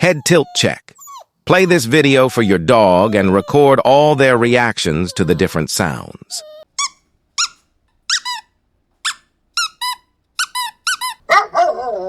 Head tilt check. Play this video for your dog and record all their reactions to the different sounds. Oh,